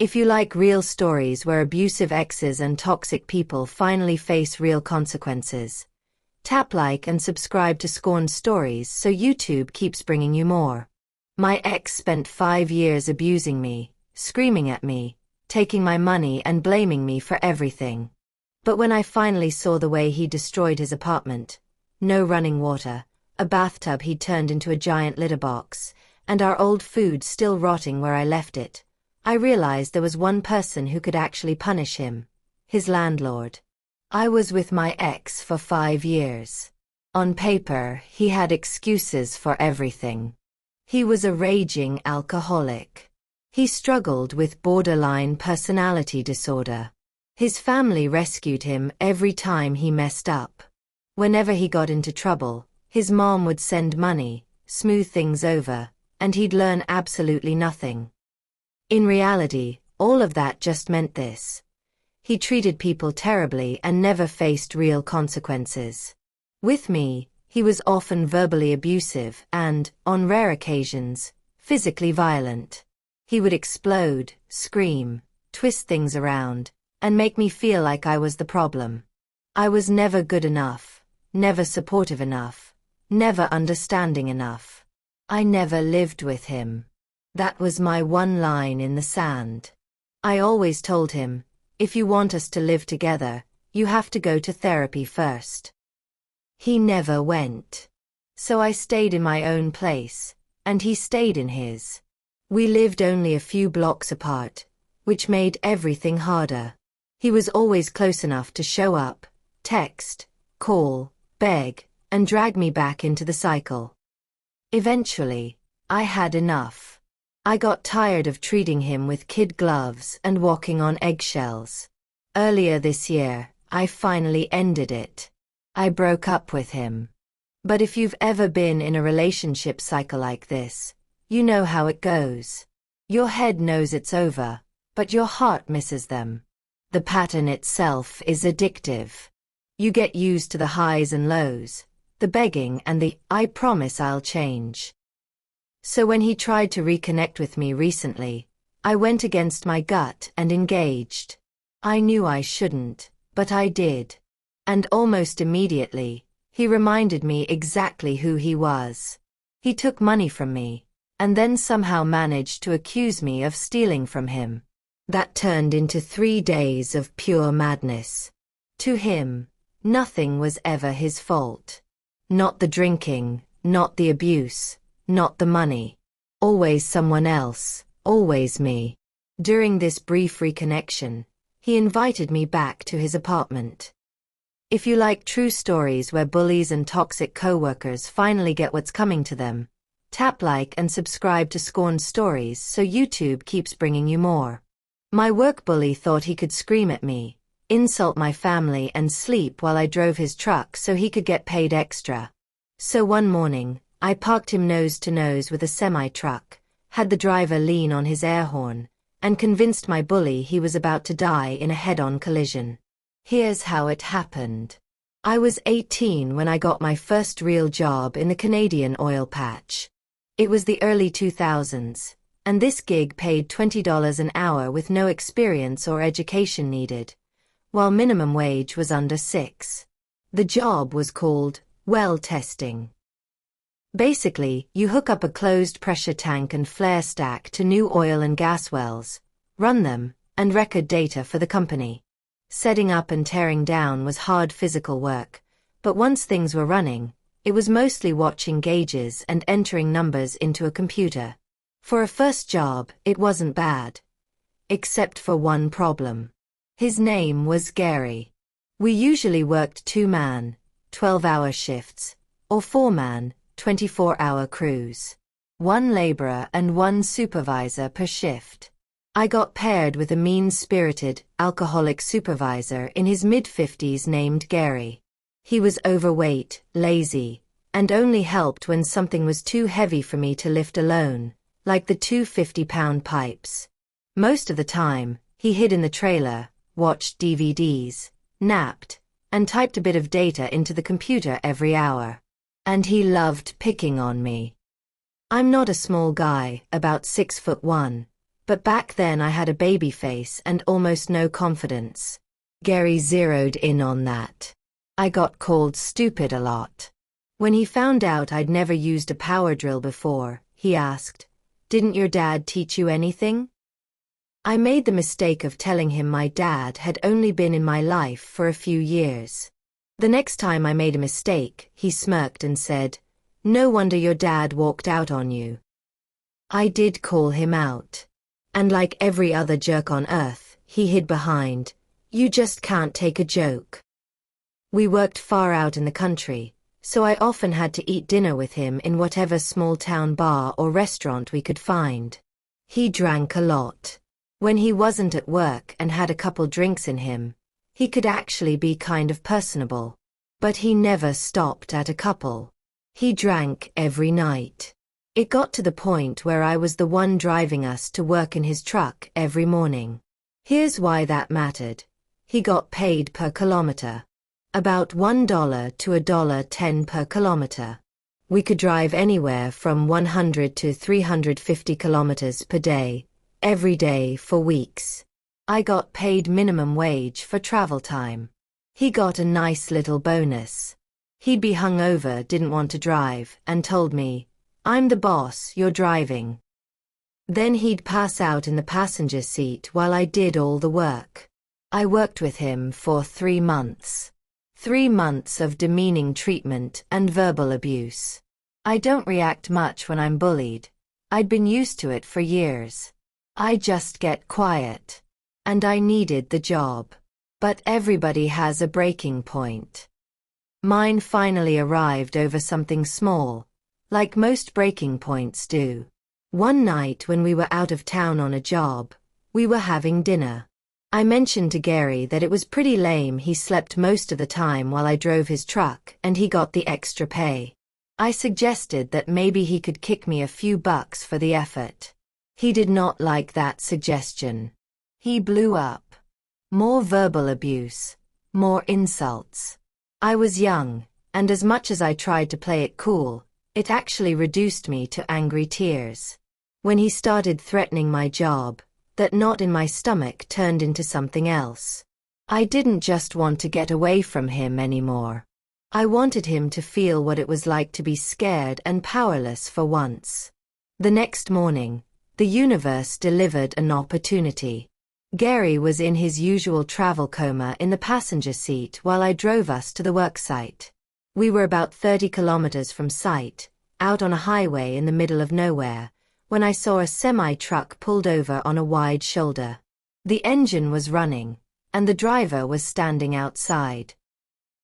If you like real stories where abusive exes and toxic people finally face real consequences, tap like and subscribe to Scorned Stories so YouTube keeps bringing you more. My ex spent 5 years abusing me, screaming at me, taking my money and blaming me for everything. But when I finally saw the way he destroyed his apartment, no running water, a bathtub he'd turned into a giant litter box, and our old food still rotting where I left it, I realized there was one person who could actually punish him: his landlord. I was with my ex for 5 years. On paper, he had excuses for everything. He was a raging alcoholic. He struggled with borderline personality disorder. His family rescued him every time he messed up. Whenever he got into trouble, his mom would send money, smooth things over, and he'd learn absolutely nothing. In reality, all of that just meant this: he treated people terribly and never faced real consequences. With me, he was often verbally abusive and, on rare occasions, physically violent. He would explode, scream, twist things around, and make me feel like I was the problem. I was never good enough, never supportive enough, never understanding enough. I never lived with him. That was my one line in the sand. I always told him, if you want us to live together, you have to go to therapy first. He never went. So I stayed in my own place, and he stayed in his. We lived only a few blocks apart, which made everything harder. He was always close enough to show up, text, call, beg, and drag me back into the cycle. Eventually, I had enough. I got tired of treating him with kid gloves and walking on eggshells. Earlier this year, I finally ended it. I broke up with him. But if you've ever been in a relationship cycle like this, you know how it goes. Your head knows it's over, but your heart misses them. The pattern itself is addictive. You get used to the highs and lows, the begging and the "I promise I'll change." So when he tried to reconnect with me recently, I went against my gut and engaged. I knew I shouldn't, but I did. And almost immediately, he reminded me exactly who he was. He took money from me, and then somehow managed to accuse me of stealing from him. That turned into 3 days of pure madness. To him, nothing was ever his fault. Not the drinking, not the abuse, not the money. Always someone else, always me. During this brief reconnection, he invited me back to his apartment. If you like true stories where bullies and toxic coworkers finally get what's coming to them, tap like and subscribe to Scorned Stories so YouTube keeps bringing you more. My work bully thought he could scream at me, insult my family and sleep while I drove his truck so he could get paid extra. So one morning, I parked him nose to nose with a semi-truck, had the driver lean on his air horn, and convinced my bully he was about to die in a head-on collision. Here's how it happened. I was 18 when I got my first real job in the Canadian oil patch. It was the early 2000s, and this gig paid $20 an hour with no experience or education needed, while minimum wage was under $6. The job was called well testing. Basically, you hook up a closed pressure tank and flare stack to new oil and gas wells, run them, and record data for the company. Setting up and tearing down was hard physical work, but once things were running, it was mostly watching gauges and entering numbers into a computer. For a first job, it wasn't bad. Except for one problem. His name was Gary. We usually worked 2-man, 12-hour shifts, or 4-man, 24-hour crews. 1 laborer and 1 supervisor per shift. I got paired with a mean-spirited, alcoholic supervisor in his mid-50s named Gary. He was overweight, lazy, and only helped when something was too heavy for me to lift alone, like the 2 50-pound pipes. Most of the time, he hid in the trailer, watched DVDs, napped, and typed a bit of data into the computer every hour. And he loved picking on me. I'm not a small guy, about 6'1", But back then I had a baby face and almost no confidence. Gary zeroed in on that. I got called stupid a lot. When he found out I'd never used a power drill before, he asked, "Didn't your dad teach you anything?" I made the mistake of telling him my dad had only been in my life for a few years. The next time I made a mistake, he smirked and said, "No wonder your dad walked out on you." I did call him out. And like every other jerk on earth, he hid behind, "You just can't take a joke." We worked far out in the country, so I often had to eat dinner with him in whatever small town bar or restaurant we could find. He drank a lot. When he wasn't at work and had a couple drinks in him, he could actually be kind of personable. But he never stopped at a couple. He drank every night. It got to the point where I was the one driving us to work in his truck every morning. Here's why that mattered. He got paid per kilometer. About $1 to $1.10 per kilometer. We could drive anywhere from 100 to 350 kilometers per day, every day for weeks. I got paid minimum wage for travel time. He got a nice little bonus. He'd be hungover, didn't want to drive, and told me, "I'm the boss, you're driving." Then he'd pass out in the passenger seat while I did all the work. I worked with him for 3 months. 3 months of demeaning treatment and verbal abuse. I don't react much when I'm bullied. I'd been used to it for years. I just get quiet. And I needed the job. But everybody has a breaking point. Mine finally arrived over something small, like most breaking points do. One night when we were out of town on a job, we were having dinner. I mentioned to Gary that it was pretty lame he slept most of the time while I drove his truck and he got the extra pay. I suggested that maybe he could kick me a few bucks for the effort. He did not like that suggestion. He blew up. More verbal abuse. More insults. I was young, and as much as I tried to play it cool, it actually reduced me to angry tears. When he started threatening my job, that knot in my stomach turned into something else. I didn't just want to get away from him anymore. I wanted him to feel what it was like to be scared and powerless for once. The next morning, the universe delivered an opportunity. Gary was in his usual travel coma in the passenger seat while I drove us to the worksite. We were about 30 kilometers from site, out on a highway in the middle of nowhere, when I saw a semi-truck pulled over on a wide shoulder. The engine was running, and the driver was standing outside.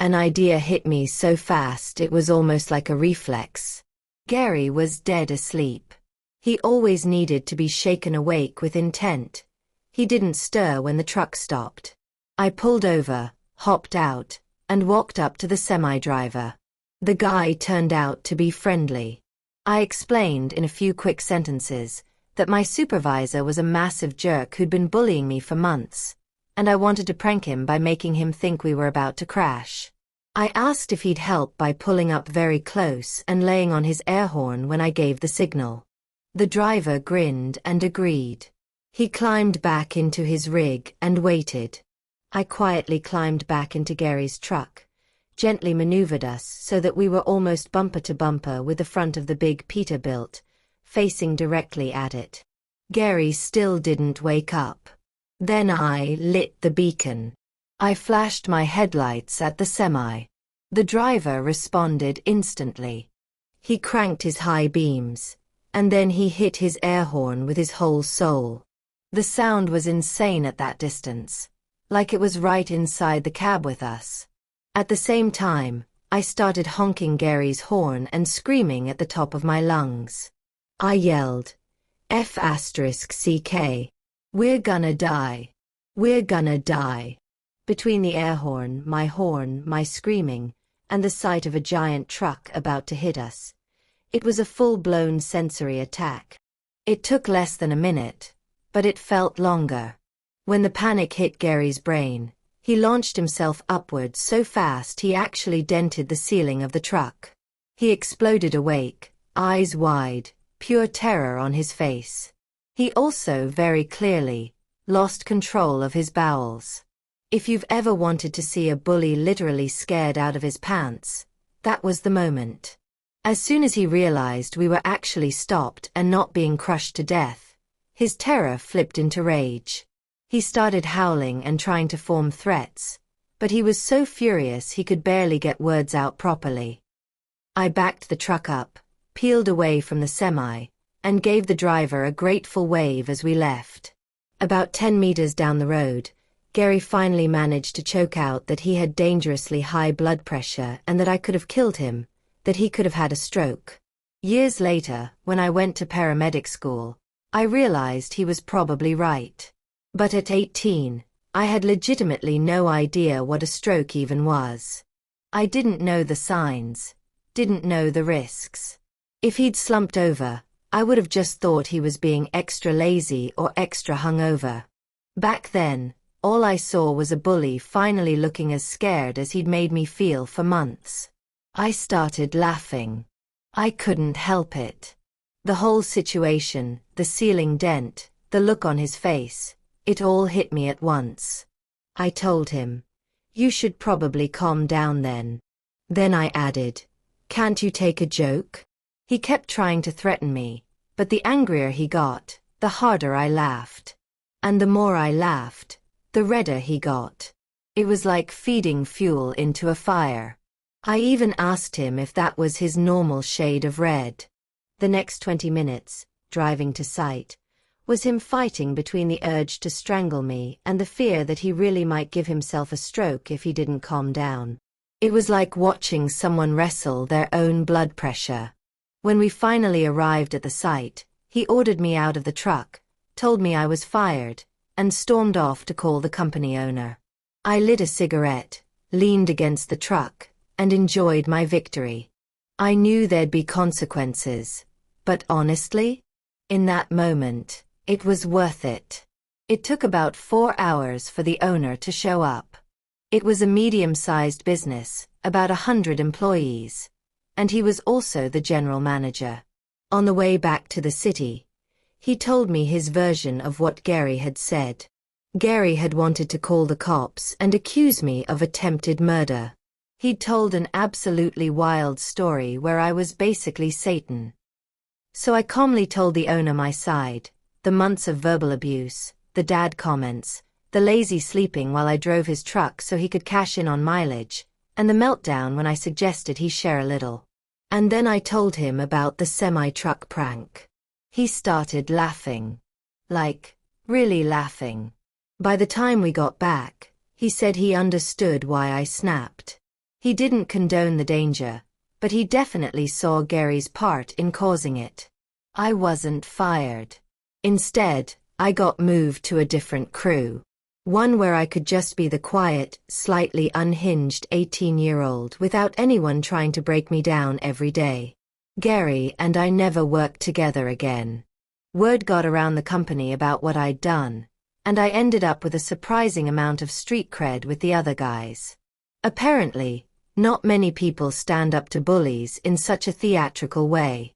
An idea hit me so fast it was almost like a reflex. Gary was dead asleep. He always needed to be shaken awake with intent. He didn't stir when the truck stopped. I pulled over, hopped out, and walked up to the semi-driver. The guy turned out to be friendly. I explained in a few quick sentences that my supervisor was a massive jerk who'd been bullying me for months, and I wanted to prank him by making him think we were about to crash. I asked if he'd help by pulling up very close and laying on his air horn when I gave the signal. The driver grinned and agreed. He climbed back into his rig and waited. I quietly climbed back into Gary's truck, gently maneuvered us so that we were almost bumper to bumper with the front of the big Peterbilt, facing directly at it. Gary still didn't wake up. Then I lit the beacon. I flashed my headlights at the semi. The driver responded instantly. He cranked his high beams, and then he hit his air horn with his whole soul. The sound was insane at that distance, like it was right inside the cab with us. At the same time, I started honking Gary's horn and screaming at the top of my lungs. I yelled, F***CK. We're gonna die. We're gonna die. Between the air horn, my screaming, and the sight of a giant truck about to hit us, it was a full-blown sensory attack. It took less than a minute, but it felt longer. When the panic hit Gary's brain, he launched himself upward so fast he actually dented the ceiling of the truck. He exploded awake, eyes wide, pure terror on his face. He also very clearly lost control of his bowels. If you've ever wanted to see a bully literally scared out of his pants, that was the moment. As soon as he realized we were actually stopped and not being crushed to death, his terror flipped into rage. He started howling and trying to form threats, but he was so furious he could barely get words out properly. I backed the truck up, peeled away from the semi, and gave the driver a grateful wave as we left. About 10 meters down the road, Gary finally managed to choke out that he had dangerously high blood pressure and that I could have killed him, that he could have had a stroke. Years later, when I went to paramedic school, I realized he was probably right. But at 18, I had legitimately no idea what a stroke even was. I didn't know the signs, didn't know the risks. If he'd slumped over, I would have just thought he was being extra lazy or extra hungover. Back then, all I saw was a bully finally looking as scared as he'd made me feel for months. I started laughing. I couldn't help it. The whole situation, the ceiling dent, the look on his face, it all hit me at once. I told him, "You should probably calm down then." Then I added, "Can't you take a joke?" He kept trying to threaten me, but the angrier he got, the harder I laughed. And the more I laughed, the redder he got. It was like feeding fuel into a fire. I even asked him if that was his normal shade of red. The next 20 minutes, driving to site, was him fighting between the urge to strangle me and the fear that he really might give himself a stroke if he didn't calm down. It was like watching someone wrestle their own blood pressure. When we finally arrived at the site, he ordered me out of the truck, told me I was fired, and stormed off to call the company owner. I lit a cigarette, leaned against the truck, and enjoyed my victory. I knew there'd be consequences, but honestly, in that moment, it was worth it. It took about 4 hours for the owner to show up. It was a medium-sized business, about 100 employees, and he was also the general manager. On the way back to the city, he told me his version of what Gary had said. Gary had wanted to call the cops and accuse me of attempted murder. He'd told an absolutely wild story where I was basically Satan. So I calmly told the owner my side, the months of verbal abuse, the dad comments, the lazy sleeping while I drove his truck so he could cash in on mileage, and the meltdown when I suggested he share a little. And then I told him about the semi-truck prank. He started laughing. Like, really laughing. By the time we got back, he said he understood why I snapped. He didn't condone the danger, but he definitely saw Gary's part in causing it. I wasn't fired. Instead, I got moved to a different crew. One where I could just be the quiet, slightly unhinged 18-year-old without anyone trying to break me down every day. Gary and I never worked together again. Word got around the company about what I'd done, and I ended up with a surprising amount of street cred with the other guys. Apparently, not many people stand up to bullies in such a theatrical way.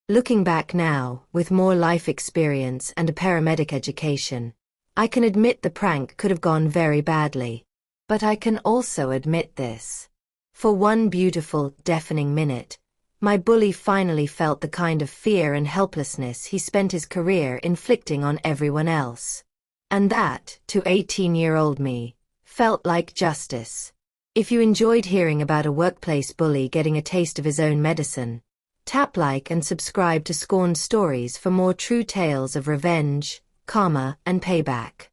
Looking back now, with more life experience and a paramedic education, I can admit the prank could have gone very badly. But I can also admit this. For one beautiful, deafening minute, my bully finally felt the kind of fear and helplessness he spent his career inflicting on everyone else. And that, to 18-year-old me, felt like justice. If you enjoyed hearing about a workplace bully getting a taste of his own medicine, tap like and subscribe to Scorned Stories for more true tales of revenge, karma, and payback.